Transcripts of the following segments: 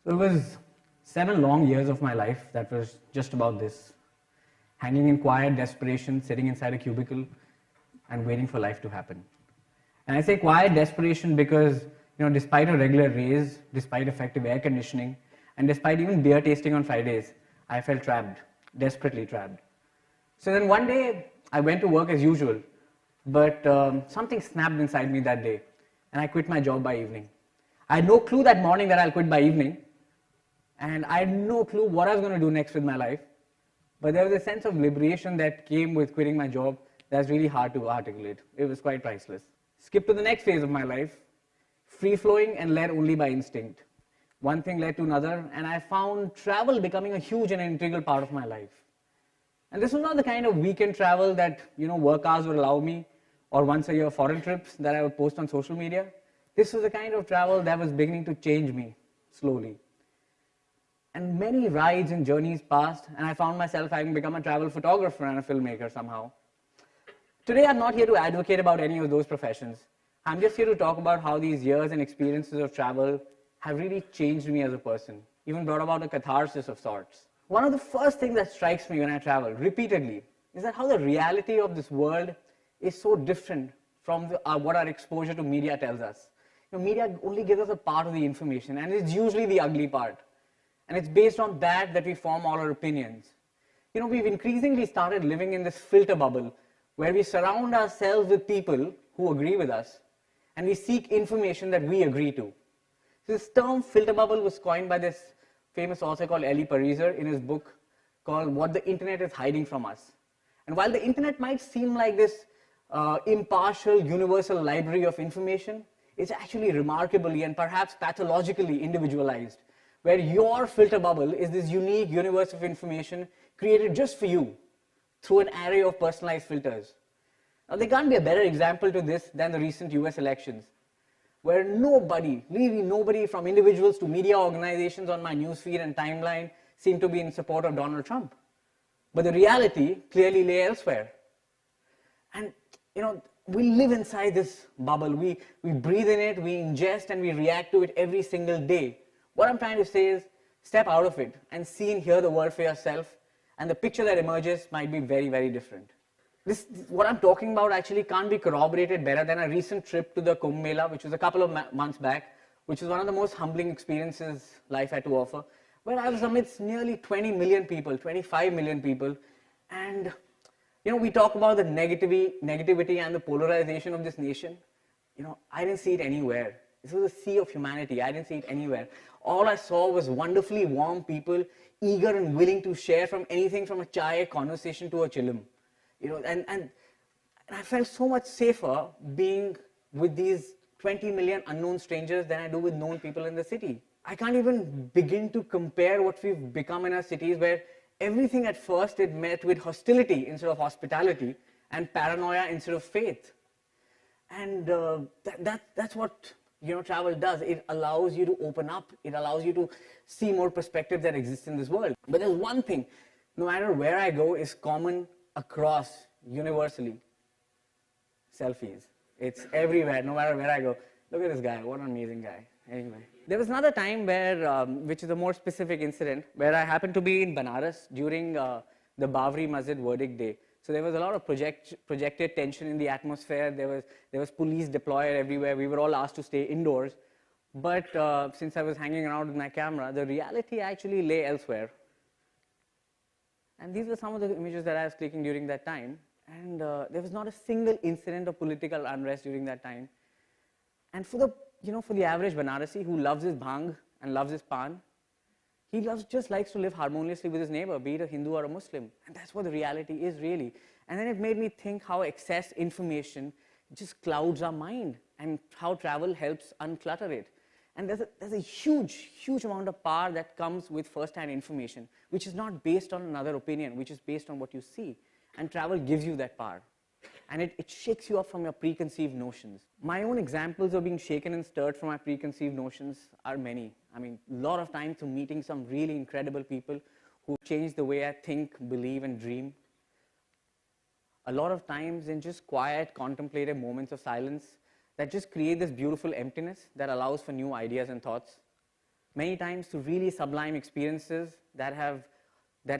It was 7 long years of my life that was just about this. Hanging in quiet desperation, sitting inside a cubicle and waiting for life to happen. And I say quiet desperation because, despite a regular raise, despite effective air conditioning, and despite even beer tasting on Fridays, I felt trapped, desperately trapped. So then one day, I went to work as usual, but something snapped inside me that day, and I quit my job by evening. I had no clue that morning that I'll quit by evening, and I had no clue what I was going to do next with my life. But there was a sense of liberation that came with quitting my job that's really hard to articulate. It was quite priceless. Skip to the next phase of my life, free-flowing and led only by instinct. One thing led to another, and I found travel becoming a huge and integral part of my life. And this was not the kind of weekend travel that, work hours would allow me, or once a year foreign trips that I would post on social media. This was the kind of travel that was beginning to change me slowly. And many rides and journeys passed, and I found myself having become a travel photographer and a filmmaker somehow. Today, I'm not here to advocate about any of those professions. I'm just here to talk about how these years and experiences of travel have really changed me as a person, even brought about a catharsis of sorts. One of the first things that strikes me when I travel repeatedly is that how the reality of this world is so different from what our exposure to media tells us. Media only gives us a part of the information, and it's usually the ugly part. And it's based on that we form all our opinions. We've increasingly started living in this filter bubble where we surround ourselves with people who agree with us, and we seek information that we agree to. This term filter bubble was coined by this famous author called Elie Pariser in his book called What the Internet is Hiding from Us. And while the internet might seem like this impartial, universal library of information, it's actually remarkably and perhaps pathologically individualized, where your filter bubble is this unique universe of information created just for you through an array of personalized filters. Now, there can't be a better example to this than the recent US elections, where really nobody from individuals to media organizations on my newsfeed and timeline seemed to be in support of Donald Trump. But the reality clearly lay elsewhere. And, we live inside this bubble. We breathe in it, we ingest and we react to it every single day. What I'm trying to say is step out of it and see and hear the world for yourself, and the picture that emerges might be very, very different. What I'm talking about actually can't be corroborated better than a recent trip to the Kumbh Mela, which was a couple of months back, which was one of the most humbling experiences life had to offer, where I was amidst nearly 20 million people, 25 million people, and we talk about the negativity and the polarization of this nation. I didn't see it anywhere. This was a sea of humanity. I didn't see it anywhere. All I saw was wonderfully warm people, eager and willing to share from anything from a chai conversation to a chilim. And I felt so much safer being with these 20 million unknown strangers than I do with known people in the city. I can't even begin to compare what we've become in our cities, where everything at first it met with hostility instead of hospitality, and paranoia instead of faith. And that's what travel does. It allows you to open up. It allows you to see more perspectives that exist in this world. But there's one thing, no matter where I go, is common across universally. Selfies. It's everywhere, no matter where I go. Look at this guy, what an amazing guy. Anyway. There was another time where, which is a more specific incident, where I happened to be in Banaras during the Babri Masjid verdict day. So there was a lot of projected tension in the atmosphere. There was police deployed everywhere. We were all asked to stay indoors. But since I was hanging around with my camera, the reality actually lay elsewhere. And these were some of the images that I was clicking during that time. And there was not a single incident of political unrest during that time. And for the average Banarasi who loves his bhang and loves his pan, he just likes to live harmoniously with his neighbor, be it a Hindu or a Muslim. And that's what the reality is, really. And then it made me think how excess information just clouds our mind, and how travel helps unclutter it. And there's a huge, huge amount of power that comes with first-hand information, which is not based on another opinion, which is based on what you see. And travel gives you that power. And it shakes you up from your preconceived notions. My own examples of being shaken and stirred from my preconceived notions are many. I mean, a lot of times through meeting some really incredible people who changed the way I think, believe, and dream. A lot of times in just quiet, contemplative moments of silence that just create this beautiful emptiness that allows for new ideas and thoughts. many times to really sublime experiences that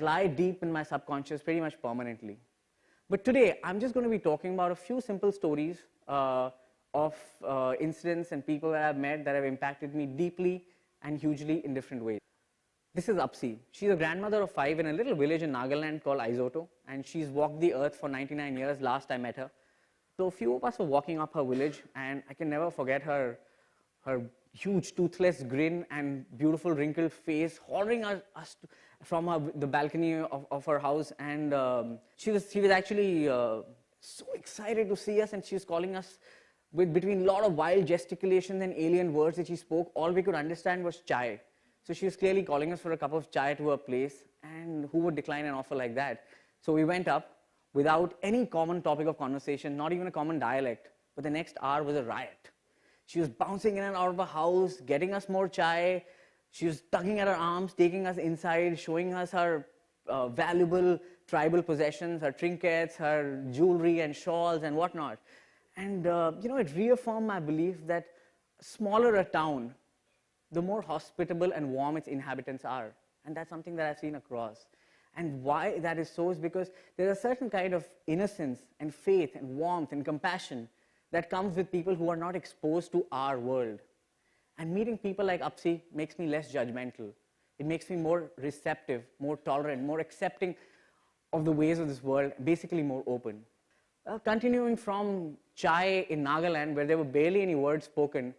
lie deep in my subconscious pretty much permanently. But today, I'm just going to be talking about a few simple stories of incidents and people that I've met that have impacted me deeply and hugely in different ways. This is Apsi. She's a grandmother of 5 in a little village in Nagaland called Isoto, and she's walked the earth for 99 years last I met her. So a few of us were walking up her village, and I can never forget her huge toothless grin and beautiful wrinkled face hollering us from the balcony of her house. And she was actually so excited to see us, and she was calling us between a lot of wild gesticulations and alien words that she spoke. All we could understand was chai. So she was clearly calling us for a cup of chai to her place, and who would decline an offer like that? So we went up without any common topic of conversation, not even a common dialect. But the next hour was a riot. She was bouncing in and out of the house, getting us more chai. She was tugging at our arms, taking us inside, showing us her valuable tribal possessions, her trinkets, her jewelry and shawls and whatnot. And it reaffirmed my belief that smaller a town, the more hospitable and warm its inhabitants are. And that's something that I've seen across. And why that is so is because there's a certain kind of innocence and faith and warmth and compassion that comes with people who are not exposed to our world. And meeting people like Apsi makes me less judgmental. It makes me more receptive, more tolerant, more accepting of the ways of this world, basically more open. Continuing from chai in Nagaland, where there were barely any words spoken,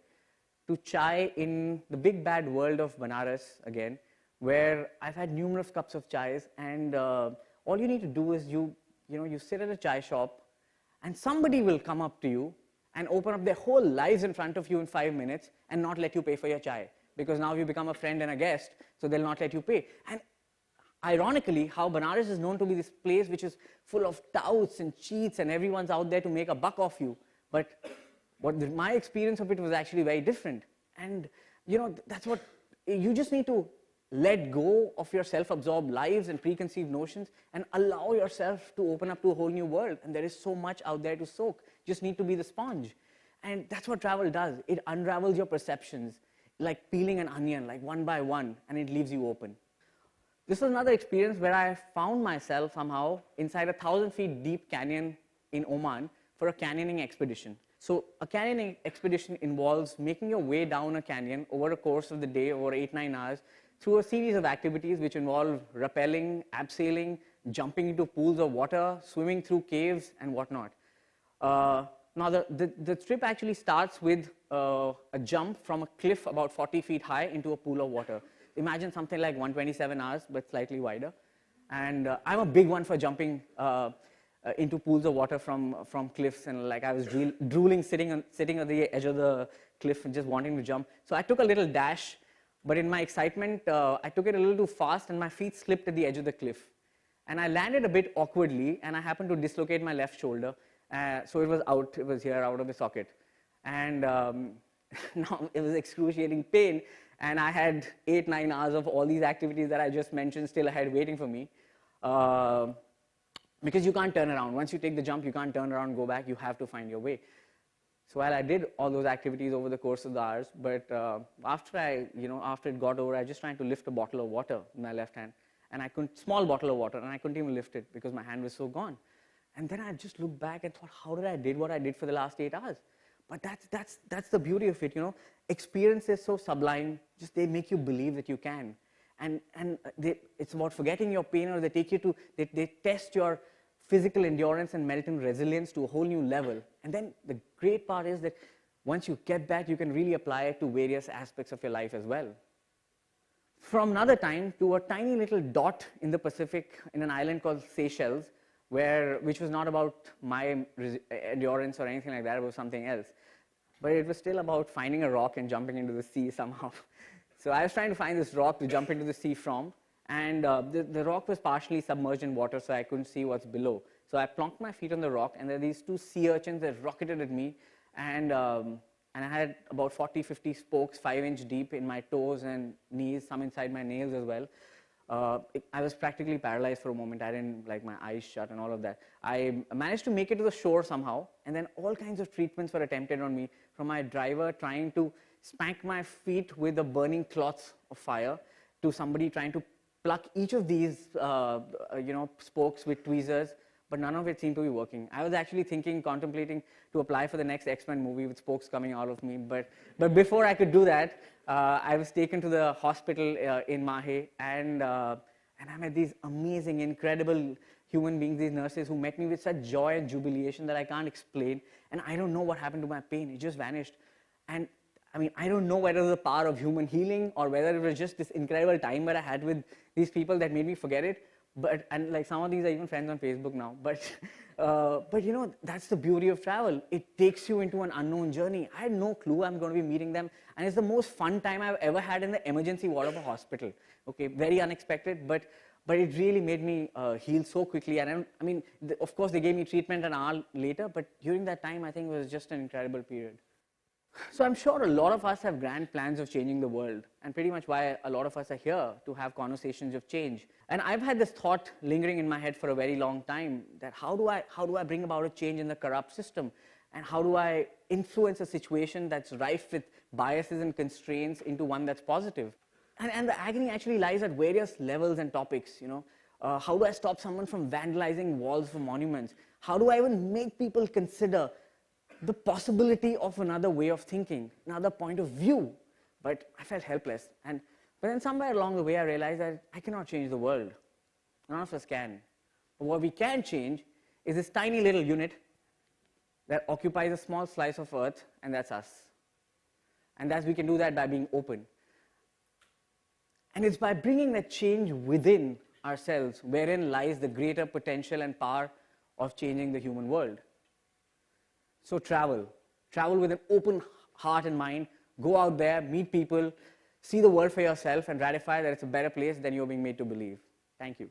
to chai in the big bad world of Banaras again, where I've had numerous cups of chais, and all you need to do is you sit at a chai shop, and somebody will come up to you and open up their whole lives in front of you in 5 minutes and not let you pay for your chai, because now you become a friend and a guest, so they'll not let you pay. And ironically, how Banaras is known to be this place which is full of touts and cheats, and everyone's out there to make a buck off you. But my experience of it was actually very different. And that's what you just need to let go of your self-absorbed lives and preconceived notions and allow yourself to open up to a whole new world. And there is so much out there to soak. You just need to be the sponge. And that's what travel does. It unravels your perceptions like peeling an onion, like one by one, and it leaves you open. This was another experience where I found myself somehow inside a 1,000 feet deep canyon in Oman for a canyoning expedition. So a canyoning expedition involves making your way down a canyon over a course of the day, over 8-9 hours, through a series of activities which involve rappelling, abseiling, jumping into pools of water, swimming through caves, and whatnot. Now, the trip actually starts with a jump from a cliff about 40 feet high into a pool of water. Imagine something like 127 hours, but slightly wider. And I'm a big one for jumping into pools of water from cliffs, and like I was drooling sitting on the edge of the cliff and just wanting to jump. So I took a little dash, but in my excitement, I took it a little too fast, and my feet slipped at the edge of the cliff. And I landed a bit awkwardly, and I happened to dislocate my left shoulder. So it was here out of the socket. And now it was excruciating pain, and I had 8-9 hours of all these activities that I just mentioned still ahead waiting for me. Because you can't turn around. Once you take the jump, you can't turn around and go back. You have to find your way. So while I did all those activities over the course of the hours, but after it got over, I was just trying to lift a bottle of water in my left hand, and small bottle of water, and I couldn't even lift it because my hand was so gone. And then I just looked back and thought, how did I did what I did for the last 8 hours? But that's the beauty of it, Experiences so sublime, just they make you believe that you can. And it's about forgetting your pain, or they test your physical endurance and mental resilience to a whole new level. And then the great part is that once you get that, you can really apply it to various aspects of your life as well. From another time to a tiny little dot in the Pacific in an island called Seychelles, which was not about my endurance or anything like that, it was something else. But it was still about finding a rock and jumping into the sea somehow. So I was trying to find this rock to jump into the sea from, and the rock was partially submerged in water, so I couldn't see what's below. So I plonked my feet on the rock, and there were these 2 sea urchins that rocketed at me, and I had about 40-50 spokes 5-inch deep in my toes and knees, some inside my nails as well. I was practically paralyzed for a moment. I didn't, like, my eyes shut and all of that. I managed to make it to the shore somehow, and then all kinds of treatments were attempted on me, from my driver trying to spank my feet with the burning cloths of fire, to somebody trying to pluck each of these spokes with tweezers, but none of it seemed to be working. I was actually contemplating to apply for the next X-Men movie with spokes coming out of me, but before I could do that, I was taken to the hospital in Mahe, and I met these amazing, incredible human beings, these nurses, who met me with such joy and jubilation that I can't explain, and I don't know what happened to my pain. It just vanished. And I mean, I don't know whether it was the power of human healing or whether it was just this incredible time that I had with these people that made me forget it. And like, some of these are even friends on Facebook now. But you know, that's the beauty of travel. It takes you into an unknown journey. I had no clue I'm going to be meeting them, and it's the most fun time I've ever had in the emergency ward of a hospital. Okay, very unexpected, but it really made me heal so quickly. And I mean, of course, they gave me treatment an hour later, but during that time, I think it was just an incredible period. So I'm sure a lot of us have grand plans of changing the world, and pretty much why a lot of us are here, to have conversations of change. And I've had this thought lingering in my head for a very long time, that how do I bring about a change in the corrupt system, and how do I influence a situation that's rife with biases and constraints into one that's positive? And the agony actually lies at various levels and topics. You know, how do I stop someone from vandalizing walls for monuments? How do I even make people consider the possibility of another way of thinking, another point of view? But I felt helpless. But then somewhere along the way, I realized that I cannot change the world. None of us can. But what we can change is this tiny little unit that occupies a small slice of earth, and that's us. And we can do that by being open. And it's by bringing that change within ourselves wherein lies the greater potential and power of changing the human world. So travel with an open heart and mind. Go out there, meet people, see the world for yourself, and ratify that it's a better place than you're being made to believe. Thank you.